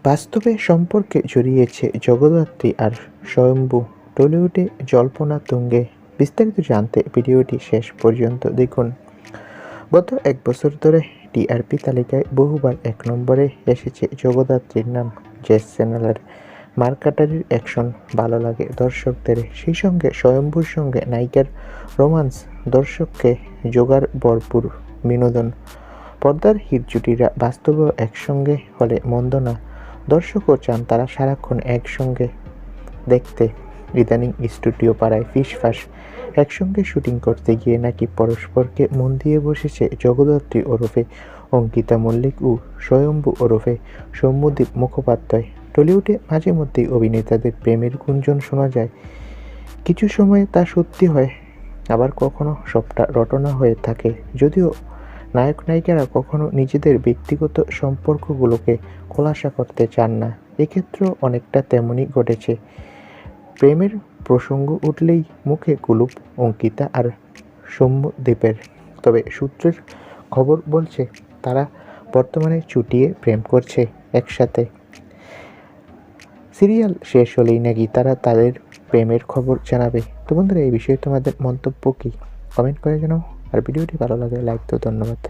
বাস্তবে সম্পর্কে জড়িয়েছে জগদ্ধাত্রী আর স্বয়ম্ভু। টলিউডে জল্পনা তুঙ্গে। বিস্তারিত জানতে ভিডিওটি শেষ পর্যন্ত দেখুন। গত 1 বছর ধরে টিআরপি তালিকায় বহুবার 1 নম্বরে এসেছে জগদ্ধাত্রীর নাম। জেস চ্যানেলের মারকাটারির অ্যাকশন ভালো লাগে দর্শকদের, সেই সঙ্গে স্বয়ম্ভুর সঙ্গে নায়িকার রোমান্স দর্শককে জোগাড় ভরপুর বিনোদন। পর্দার হিট জুটিরা বাস্তবেও একসঙ্গে হলে মন্দ না। দর্শকও চান তারা সারাক্ষণ একসঙ্গে দেখতে। ইদানিং স্টুডিও পাড়ায় ফিসফাস, একসঙ্গে শুটিং করতে গিয়ে নাকি পরস্পরকে মন দিয়ে বসেছে জগদ্ধাত্রী ওরফে অঙ্কিতা মল্লিক ও স্বয়ম্ভু ওরফে সৌম্যদীপ মুখোপাধ্যায়। টলিউডে মাঝে মধ্যেই অভিনেতাদের প্রেমের গুঞ্জন শোনা যায়। কিছু সময়ে তা সত্যি হয়, আবার কখনো সবটা রটনা হয়ে থাকে। যদিও নায়ক নায়িকারা কখনো নিজেদের ব্যক্তিগত সম্পর্কগুলোকে খোলাসা করতে চান না। এক্ষেত্রেও অনেকটা তেমনই ঘটেছে। প্রেমের প্রসঙ্গ উঠলেই মুখে কুলুপ অঙ্কিতা আর সৌম্যদীপের। তবে সূত্রের খবর বলছে তারা বর্তমানে চুটিয়ে প্রেম করছে একসাথে। সিরিয়াল শেষ হলেই নাকি তারা তাদের প্রেমের খবর জানাবে। তো বন্ধুরা, এই বিষয়ে তোমাদের মন্তব্য কী? কমেন্ট করে জানাও। আর ভিডিওটি ভালো লাগে লাইক তো। ধন্যবাদ।